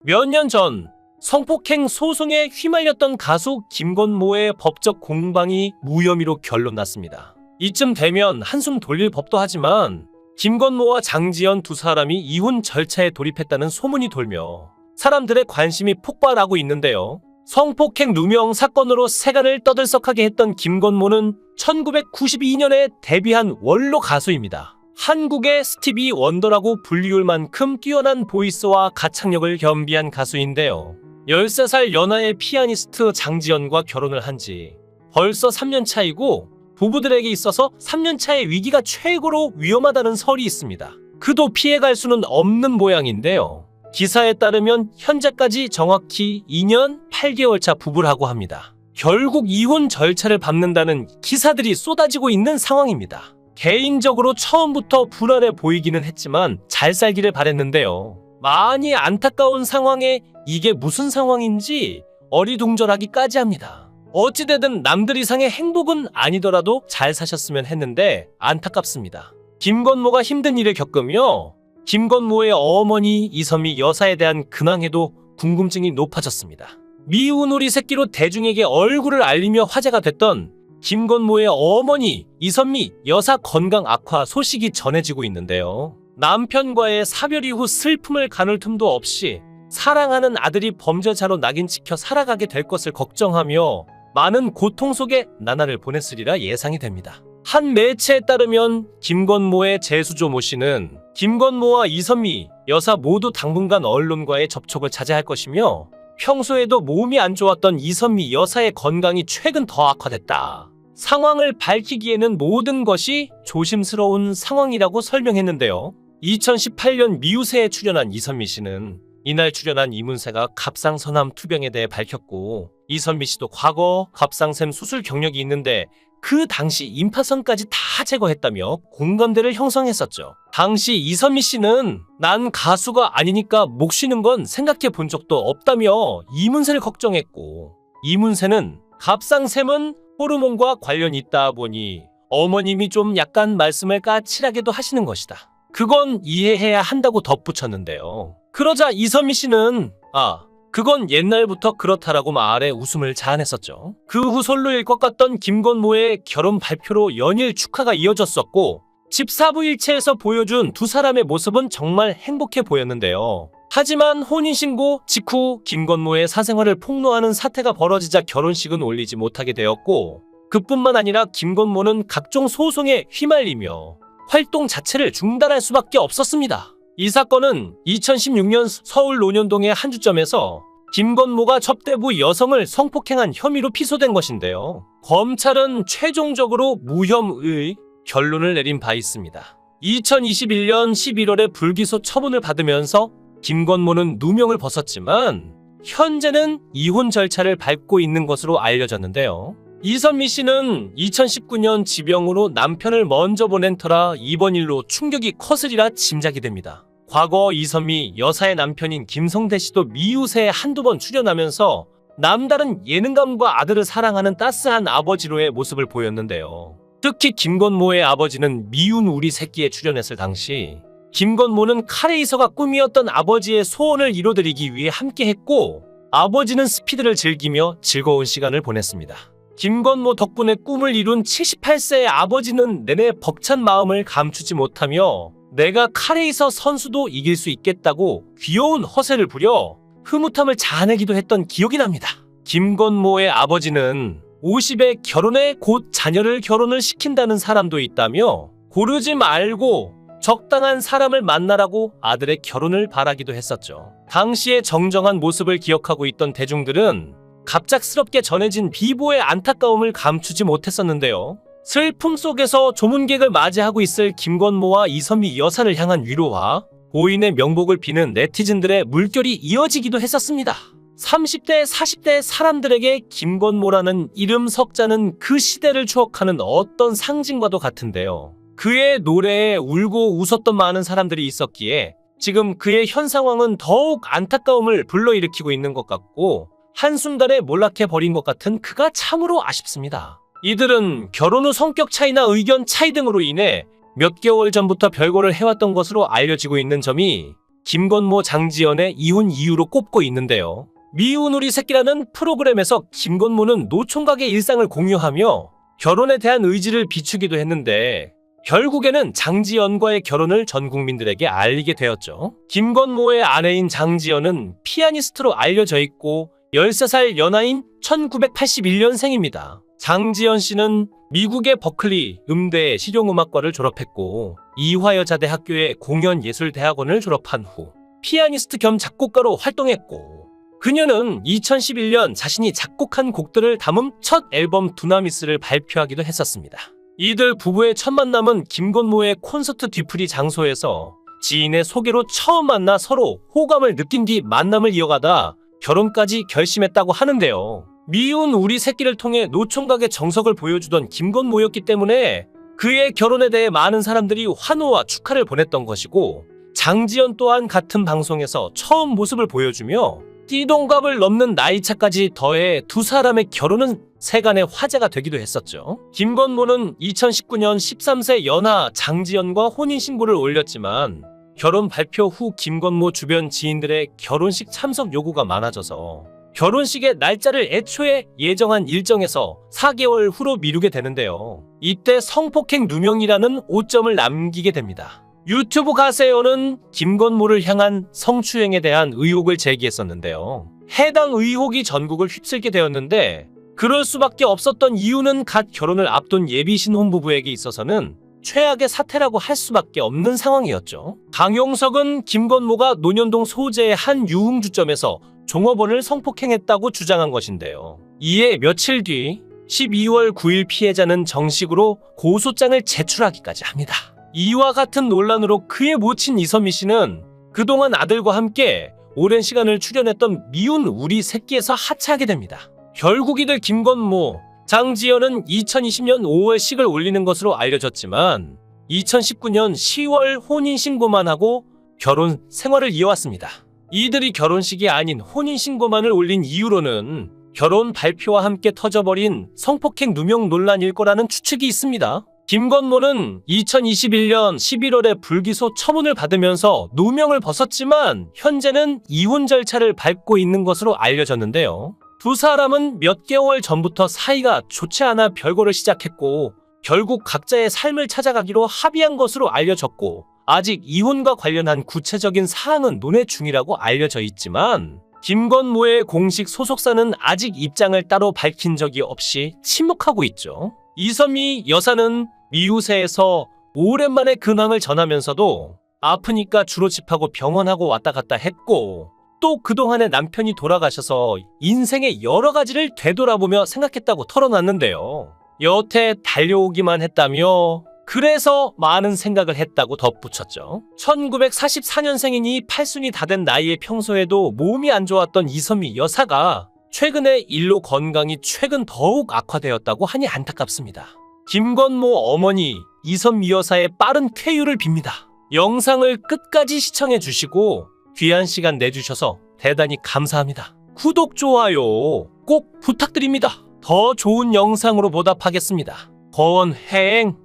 몇 년 전 성폭행 소송에 휘말렸던 가수 김건모의 법적 공방이 무혐의로 결론났습니다. 이쯤 되면 한숨 돌릴 법도 하지만 김건모와 장지연 두 사람이 이혼 절차에 돌입했다는 소문이 돌며 사람들의 관심이 폭발하고 있는데요. 성폭행 누명 사건으로 세간을 떠들썩하게 했던 김건모는 1992년에 데뷔한 원로 가수입니다. 한국의 스티비 원더라고 불리울 만큼 뛰어난 보이스와 가창력을 겸비한 가수인데요. 13살 연하의 피아니스트 장지연과 결혼을 한 지 벌써 3년 차이고 부부들에게 있어서 3년 차의 위기가 최고로 위험하다는 설이 있습니다. 그도 피해갈 수는 없는 모양인데요. 기사에 따르면 현재까지 정확히 2년 8개월 차 부부라고 합니다. 결국 이혼 절차를 밟는다는 기사들이 쏟아지고 있는 상황입니다. 개인적으로 처음부터 불안해 보이기는 했지만 잘 살기를 바랬는데요. 많이 안타까운 상황에 이게 무슨 상황인지 어리둥절하기까지 합니다. 어찌되든 남들 이상의 행복은 아니더라도 잘 사셨으면 했는데 안타깝습니다. 김건모가 힘든 일을 겪으며 김건모의 어머니 이선미 여사에 대한 근황에도 궁금증이 높아졌습니다. 미운 우리 새끼로 대중에게 얼굴을 알리며 화제가 됐던 김건모의 어머니 이선미 여사 건강 악화 소식이 전해지고 있는데요. 남편과의 사별 이후 슬픔을 가눌 틈도 없이 사랑하는 아들이 범죄자로 낙인 찍혀 살아가게 될 것을 걱정하며 많은 고통 속에 나날을 보냈으리라 예상이 됩니다. 한 매체에 따르면 김건모의 재수조 모 씨는 김건모와 이선미 여사 모두 당분간 언론과의 접촉을 자제할 것이며 평소에도 몸이 안 좋았던 이선미 여사의 건강이 최근 더 악화됐다. 상황을 밝히기에는 모든 것이 조심스러운 상황이라고 설명했는데요. 2018년 미우새에 출연한 이선미 씨는 이날 출연한 이문세가 갑상선암 투병에 대해 밝혔고 이선미 씨도 과거 갑상샘 수술 경력이 있는데 그 당시 임파선까지 다 제거했다며 공감대를 형성했었죠. 당시 이선미 씨는 난 가수가 아니니까 목 쉬는 건 생각해 본 적도 없다며 이문세를 걱정했고 이문세는 갑상샘은 호르몬과 관련이 있다 보니 어머님이 좀 약간 말씀을 까칠하게도 하시는 것이다. 그건 이해해야 한다고 덧붙였는데요. 그러자 이선미 씨는 그건 옛날부터 그렇다라고 말해 웃음을 자아냈었죠. 그 후 솔로일 것 같던 김건모의 결혼 발표로 연일 축하가 이어졌었고 집사부일체에서 보여준 두 사람의 모습은 정말 행복해 보였는데요. 하지만 혼인신고 직후 김건모의 사생활을 폭로하는 사태가 벌어지자 결혼식은 올리지 못하게 되었고 그뿐만 아니라 김건모는 각종 소송에 휘말리며 활동 자체를 중단할 수밖에 없었습니다. 이 사건은 2016년 서울 논현동의 한 주점에서 김건모가 접대부 여성을 성폭행한 혐의로 피소된 것인데요. 검찰은 최종적으로 무혐의 결론을 내린 바 있습니다. 2021년 11월에 불기소 처분을 받으면서 김건모는 누명을 벗었지만 현재는 이혼 절차를 밟고 있는 것으로 알려졌는데요. 이선미 씨는 2019년 지병으로 남편을 먼저 보낸 터라 이번 일로 충격이 컸으리라 짐작이 됩니다. 과거 이선미 여사의 남편인 김성대 씨도 미우새에 한두 번 출연하면서 남다른 예능감과 아들을 사랑하는 따스한 아버지로의 모습을 보였는데요. 특히 김건모의 아버지는 미운 우리 새끼에 출연했을 당시 김건모는 카레이서가 꿈이었던 아버지의 소원을 이뤄드리기 위해 함께했고 아버지는 스피드를 즐기며 즐거운 시간을 보냈습니다. 김건모 덕분에 꿈을 이룬 78세의 아버지는 내내 벅찬 마음을 감추지 못하며 내가 카레이서 선수도 이길 수 있겠다고 귀여운 허세를 부려 흐뭇함을 자아내기도 했던 기억이 납니다. 김건모의 아버지는 50에 결혼해 곧 자녀를 결혼을 시킨다는 사람도 있다며 고르지 말고 적당한 사람을 만나라고 아들의 결혼을 바라기도 했었죠. 당시의 정정한 모습을 기억하고 있던 대중들은 갑작스럽게 전해진 비보의 안타까움을 감추지 못했었는데요. 슬픔 속에서 조문객을 맞이하고 있을 김건모와 이선미 여사를 향한 위로와 고인의 명복을 비는 네티즌들의 물결이 이어지기도 했었습니다. 30대, 40대 사람들에게 김건모라는 이름 석자는 그 시대를 추억하는 어떤 상징과도 같은데요. 그의 노래에 울고 웃었던 많은 사람들이 있었기에 지금 그의 현 상황은 더욱 안타까움을 불러일으키고 있는 것 같고 한순간에 몰락해버린 것 같은 그가 참으로 아쉽습니다. 이들은 결혼 후 성격 차이나 의견 차이 등으로 인해 몇 개월 전부터 별거를 해왔던 것으로 알려지고 있는 점이 김건모, 장지연의 이혼 이유로 꼽고 있는데요. 미운 우리 새끼라는 프로그램에서 김건모는 노총각의 일상을 공유하며 결혼에 대한 의지를 비추기도 했는데 결국에는 장지연과의 결혼을 전 국민들에게 알리게 되었죠. 김건모의 아내인 장지연은 피아니스트로 알려져 있고 13살 연하인 1981년생입니다. 장지연 씨는 미국의 버클리 음대 실용음악과를 졸업했고 이화여자대학교의 공연예술대학원을 졸업한 후 피아니스트 겸 작곡가로 활동했고 그녀는 2011년 자신이 작곡한 곡들을 담은 첫 앨범 두나미스를 발표하기도 했었습니다. 이들 부부의 첫 만남은 김건모의 콘서트 뒤풀이 장소에서 지인의 소개로 처음 만나 서로 호감을 느낀 뒤 만남을 이어가다 결혼까지 결심했다고 하는데요. 미운 우리 새끼를 통해 노총각의 정석을 보여주던 김건모였기 때문에 그의 결혼에 대해 많은 사람들이 환호와 축하를 보냈던 것이고 장지연 또한 같은 방송에서 처음 모습을 보여주며 띠동갑을 넘는 나이차까지 더해 두 사람의 결혼은 세간의 화제가 되기도 했었죠. 김건모는 2019년 13세 연하 장지연과 혼인신고를 올렸지만 결혼 발표 후 김건모 주변 지인들의 결혼식 참석 요구가 많아져서 결혼식의 날짜를 애초에 예정한 일정에서 4개월 후로 미루게 되는데요. 이때 성폭행 누명이라는 오점을 남기게 됩니다. 유튜브 가세요는 김건모를 향한 성추행에 대한 의혹을 제기했었는데요. 해당 의혹이 전국을 휩쓸게 되었는데 그럴 수밖에 없었던 이유는 갓 결혼을 앞둔 예비 신혼부부에게 있어서는 최악의 사태라고 할 수밖에 없는 상황이었죠. 강용석은 김건모가 논현동 소재의 한 유흥주점에서 종업원을 성폭행했다고 주장한 것인데요. 이에 며칠 뒤 12월 9일 피해자는 정식으로 고소장을 제출하기까지 합니다. 이와 같은 논란으로 그의 모친 이선미 씨는 그동안 아들과 함께 오랜 시간을 출연했던 미운 우리 새끼에서 하차하게 됩니다. 결국 이들 김건모, 장지연은 2020년 5월 식을 올리는 것으로 알려졌지만 2019년 10월 혼인신고만 하고 결혼 생활을 이어왔습니다. 이들이 결혼식이 아닌 혼인신고만을 올린 이유로는 결혼 발표와 함께 터져버린 성폭행 누명 논란일 거라는 추측이 있습니다. 김건모는 2021년 11월에 불기소 처분을 받으면서 누명을 벗었지만 현재는 이혼 절차를 밟고 있는 것으로 알려졌는데요. 두 사람은 몇 개월 전부터 사이가 좋지 않아 별거를 시작했고 결국 각자의 삶을 찾아가기로 합의한 것으로 알려졌고 아직 이혼과 관련한 구체적인 사항은 논의 중이라고 알려져 있지만 김건모의 공식 소속사는 아직 입장을 따로 밝힌 적이 없이 침묵하고 있죠. 이선미 여사는 미우새에서 오랜만에 근황을 전하면서도 아프니까 주로 집하고 병원하고 왔다 갔다 했고 또 그동안에 남편이 돌아가셔서 인생의 여러 가지를 되돌아보며 생각했다고 털어놨는데요. 여태 달려오기만 했다며 그래서 많은 생각을 했다고 덧붙였죠. 1944년생이니 팔순이 다 된 나이에 평소에도 몸이 안 좋았던 이선미 여사가 최근에 일로 건강이 최근 더욱 악화되었다고 하니 안타깝습니다. 김건모 어머니 이선미 여사의 빠른 쾌유를 빕니다. 영상을 끝까지 시청해 주시고 귀한 시간 내주셔서 대단히 감사합니다. 구독, 좋아요 꼭 부탁드립니다. 더 좋은 영상으로 보답하겠습니다. 권행